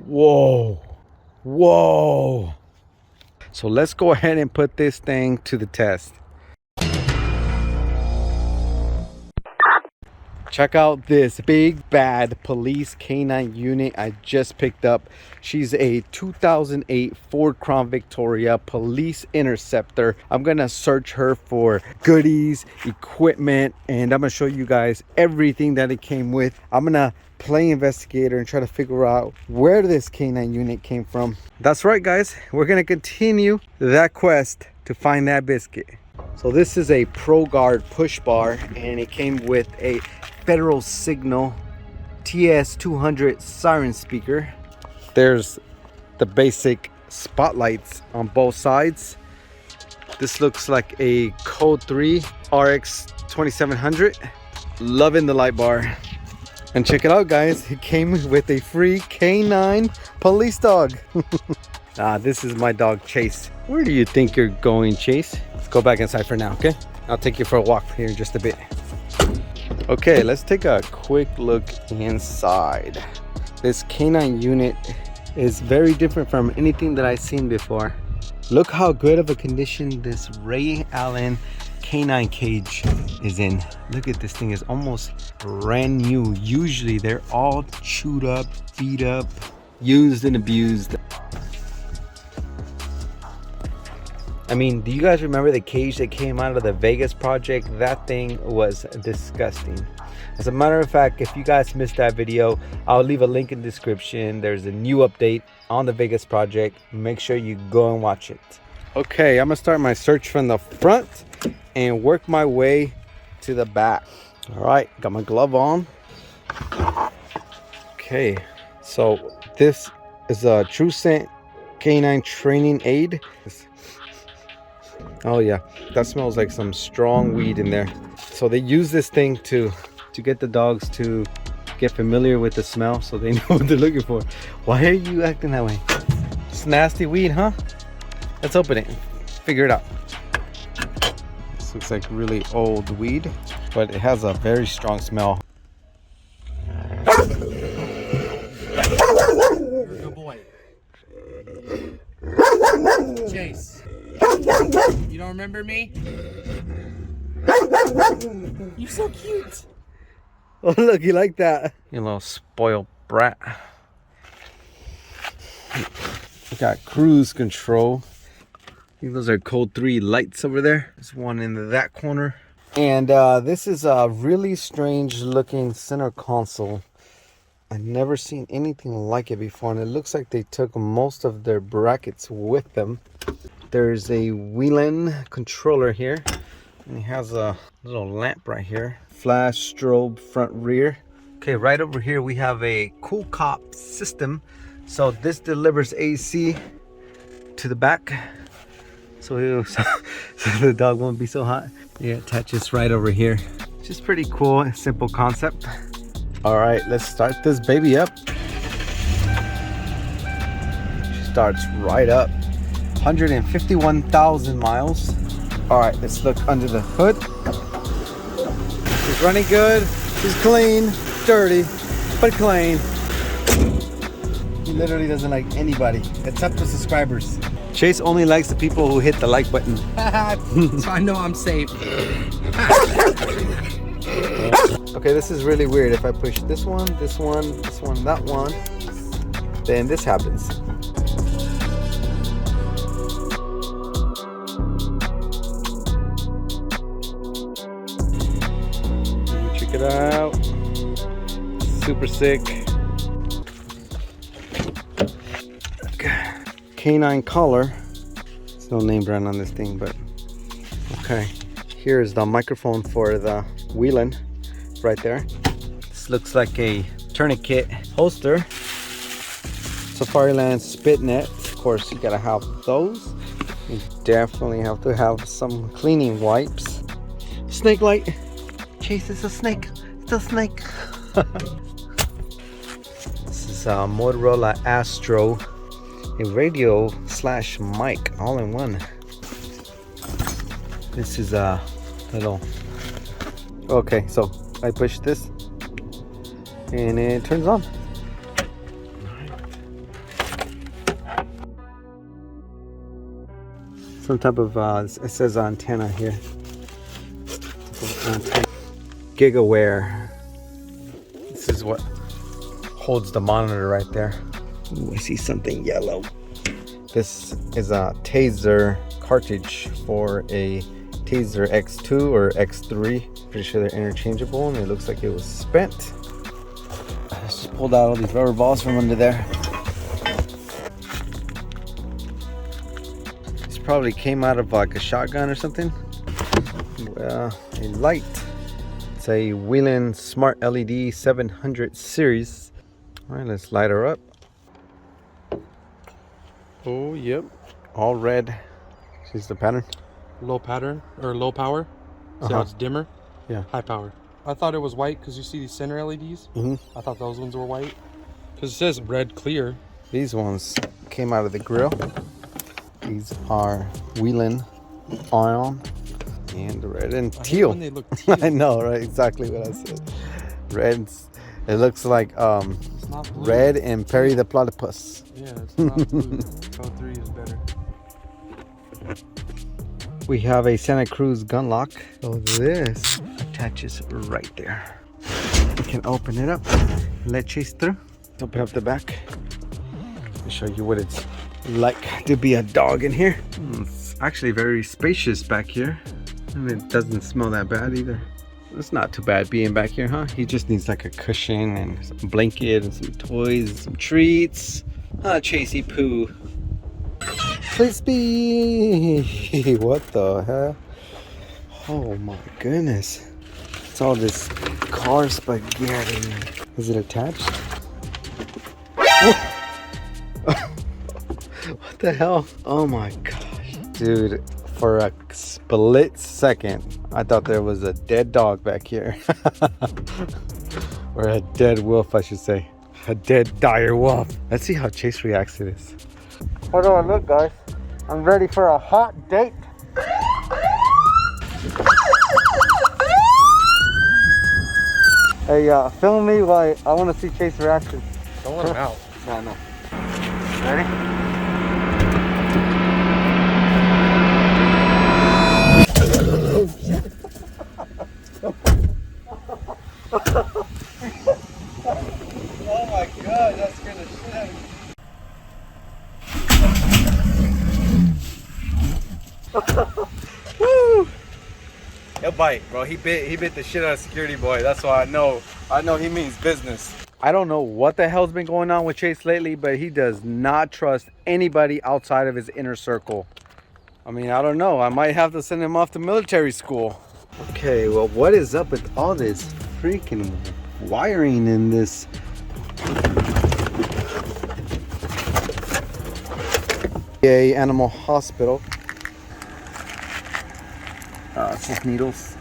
Whoa. Whoa. So let's go ahead and put this thing to the test. Check out this big bad police canine unit I just picked up. She's a 2008 Ford Crown Victoria police interceptor. I'm gonna search her for goodies, equipment, and I'm gonna show you guys everything that it came with. I'm gonna play investigator and try to figure out where this canine unit came from. That's right, guys, we're gonna continue that quest to find that biscuit. So this is a Pro Guard push bar, and it came with a Federal Signal TS200 siren speaker. There's the basic spotlights on both sides. This looks like a Code 3 RX 2700. Loving the light bar. And check it out, guys, it came with a free canine police dog. This is my dog Chase. Where do you think you're going, Chase? Let's go back inside for now, okay? I'll take you for a walk here in just a bit. Okay, let's take a quick look inside. This canine unit is very different from anything that I've seen before. Look how good of a condition this Ray Allen canine cage is in. Look at this thing, is almost brand new. Usually they're all chewed up, beat up, used and abused. I mean, do you guys remember the cage that came out of the Vegas project? That thing was disgusting. As a matter of fact, if you guys missed that video, I'll leave a link in the description. There's a new update on the Vegas project. Make sure you go and watch it. Okay, I'm gonna start my search from the front and work my way to the back. All right, got my glove on. Okay, so this is a True Scent canine training aid. Oh yeah, that smells like some strong weed in there. So they use this thing to get the dogs to get familiar with the smell, so they know what they're looking for. Why are you acting that way? It's nasty weed, huh? Let's open it, figure it out. This looks like really old weed, but it has a very strong smell. Good boy. Chase. You don't remember me? You're so cute. Oh look, you like that? You little spoiled brat. We got cruise control. I think those are Code 3 lights over there. There's one in that corner. And this is a really strange looking center console. I've never seen anything like it before, and it looks like they took most of their brackets with them. There's a Whelen controller here, and it has a little lamp right here. Flash, strobe, front, rear. Okay, right over here we have a Cool Cop system. So this delivers AC to the back, so the dog won't be so hot. Yeah, it attaches right over here. Just pretty cool and simple concept. All right, let's start this baby up. She starts right up. 151,000 miles. All right, let's look under the hood. She's running good. She's clean, dirty, but clean. He literally doesn't like anybody except the subscribers. Chase only likes the people who hit the like button. So I know I'm safe. Okay, this is really weird. If I push this one, this one, this one, that one, then this happens. Check it out. Super sick. Canine collar. There's no name brand on this thing, but okay. Here's the microphone for the Whelen right there. This looks like a tourniquet holster. Safariland spit net. Of course, you gotta have those. You definitely have to have some cleaning wipes. Snake light. Chase, it's a snake. It's a snake. This is a Motorola Astro, a radio / mic all in one. This is a little, okay, so I push this and it turns on. Some type of, it says antenna here. GigaWare. This is what holds the monitor right there. Ooh, I see something yellow. This is a taser cartridge for a taser X2 or X3. Pretty sure they're interchangeable, and it looks like it was spent. I just pulled out all these rubber balls from under there. This probably came out of like a shotgun or something. A light. It's a Whelen Smart LED 700 series. All right, let's light her up. Oh, yep. All red. She's the pattern. Low pattern or low power. See how it's dimmer? Yeah. High power. I thought it was white because you see these center LEDs. I thought those ones were white because it says red clear. These ones came out of the grill. These are Whelen Iron and red and teal. When they look teal. I know, right? Exactly what I said. Red. It looks like It's not blue. red and Perry the Platypus. Yeah, it's not blue. Code 3 is better. We have a Santa Cruz gun lock. So this attaches right there. We can open it up. Let Chase through. Let's open up the back. Let me show you what it's like to be a dog in here. It's actually very spacious back here. And it doesn't smell that bad either. It's not too bad being back here, huh? He just needs like a cushion and some blanket and some toys and some treats. Ah, Chasey Poo. Crispy! What the hell? Oh my goodness. It's all this car spaghetti. Is it attached? What the hell? Oh my gosh. Dude, for a split second, I thought there was a dead dog back here. Or a dead wolf, I should say. A dead dire wolf. Let's see how Chase reacts to this. How do I look, guys? I'm ready for a hot date. Hey, film me while I want to see Chase's reaction. Don't let him out. No, no. Ready? Oh my god, that scared the shit out of me. Woo! He'll bite, bro. He bit the shit out of security boy. That's why I know he means business. I don't know what the hell's been going on with Chase lately, but he does not trust anybody outside of his inner circle. I mean, I don't know. I might have to send him off to military school. Okay, well, what is up with all this freaking wiring in this? A animal hospital. It's just needles.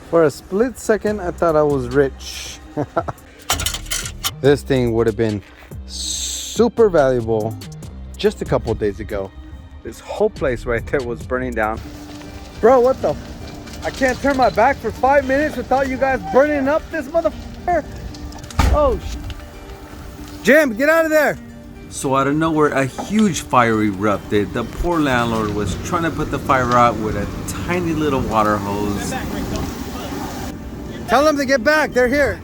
For a split second, I thought I was rich. This thing would have been super valuable just a couple of days ago. This whole place right there was burning down. Bro, what the? I can't turn my back for 5 minutes without you guys burning up this motherfucker. Oh, Jim, get out of there. So out of nowhere, a huge fire erupted. The poor landlord was trying to put the fire out with a tiny little water hose. Tell them to get back, they're here.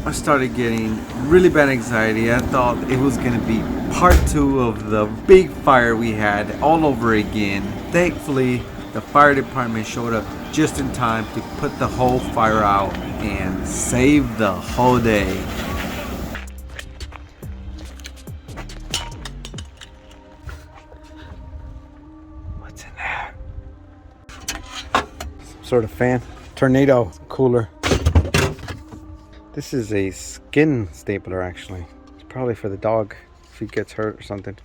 I started getting really bad anxiety. I thought it was gonna be part 2 of the big fire we had all over again. Thankfully, the fire department showed up just in time to put the whole fire out and save the whole day. What's in there? Some sort of fan. Tornado cooler. This is a skin stapler, actually. It's probably for the dog if he gets hurt or something.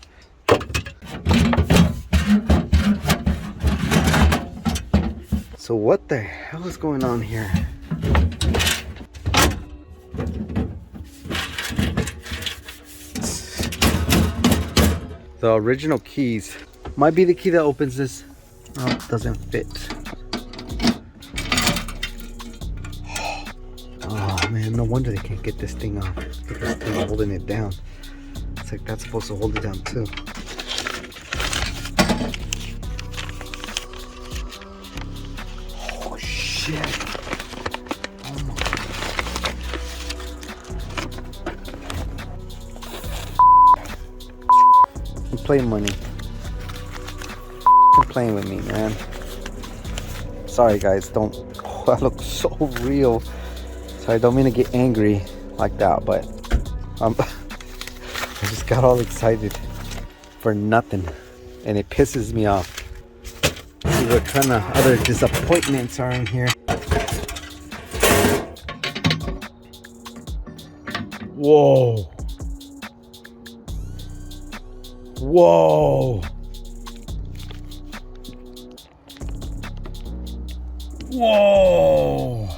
So what the hell is going on here? The original keys. Might be the key that opens this. Oh, it doesn't fit. Oh man, No wonder they can't get this thing off. Look at this thing holding it down. It's like that's supposed to hold it down too. Oh shit. Oh my. I'm playing money. Playing with me, man. Sorry guys, don't. Oh, that looks so real. Sorry, I don't mean to get angry like that, but I just got all excited for nothing, and it pisses me off. See what kind of other disappointments are in here. Whoa. Whoa. Whoa.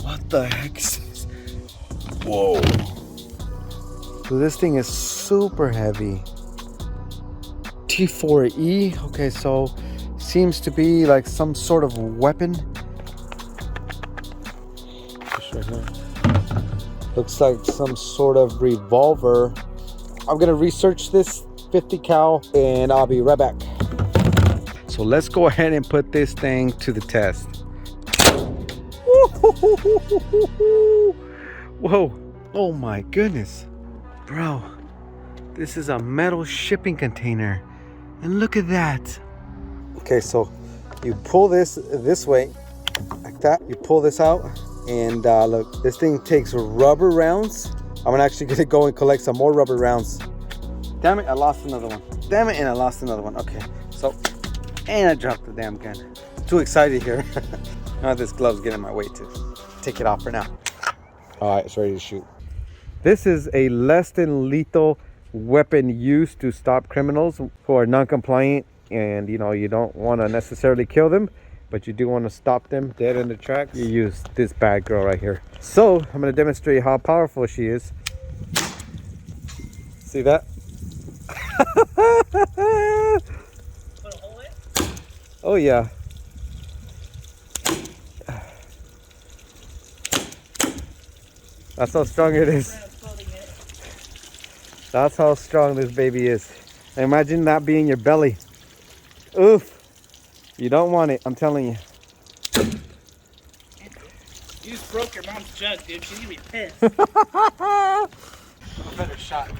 What the heck is this? Whoa. So this thing is super heavy. T4E. Okay, so seems to be like some sort of weapon. Just right here. Looks like some sort of revolver. I'm gonna research this 50 cal and I'll be right back. So let's go ahead and put this thing to the test. Whoa. Oh my goodness. Bro, this is a metal shipping container. And look at that. Okay, so you pull this way, like that. You pull this out, and look, this thing takes rubber rounds. I'm actually gonna go and collect some more rubber rounds. Damn it, I lost another one. Damn it, and I lost another one. Okay, so, and I dropped the damn gun. Too excited here. Now this glove's getting in my way too. Take it off for now. All right, it's ready to shoot. This is a less than lethal weapon used to stop criminals who are non-compliant, and you know, you don't want to necessarily kill them, but you do want to stop them dead in the tracks. You use this bad girl right here. So I'm going to demonstrate how powerful she is. See that? Oh yeah. That's how strong it is. That's how strong this baby is. Imagine that being your belly. Oof. You don't want it, I'm telling you. You just broke your mom's jug, dude. She's gonna be pissed. I'm a better shot.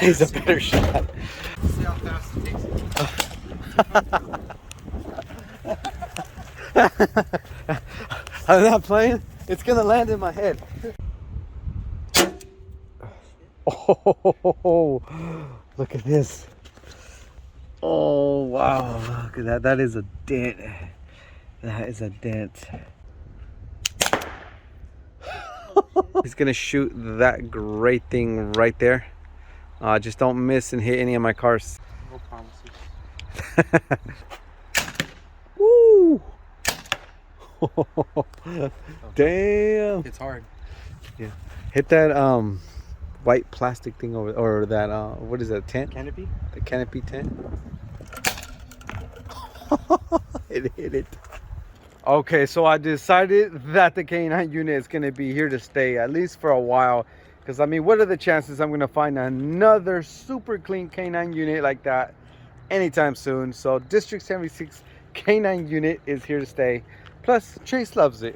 He's a better shot. See how fast it takes it. I'm not playing. It's gonna land in my head. Oh, look at this. Oh, wow. Look at that. That is a dent. That is a dent. He's gonna shoot that great thing right there. Just don't miss and hit any of my cars. No promises. Woo! Damn. It's hard. Yeah. Hit that white plastic thing over, or that what is that, tent? Canopy? The canopy tent. It hit it. Okay, so I decided that the K9 unit is going to be here to stay, at least for a while. Because I mean, what are the chances I'm going to find another super clean K9 unit like that anytime soon? So District 76 K9 unit is here to stay. Plus Chase loves it.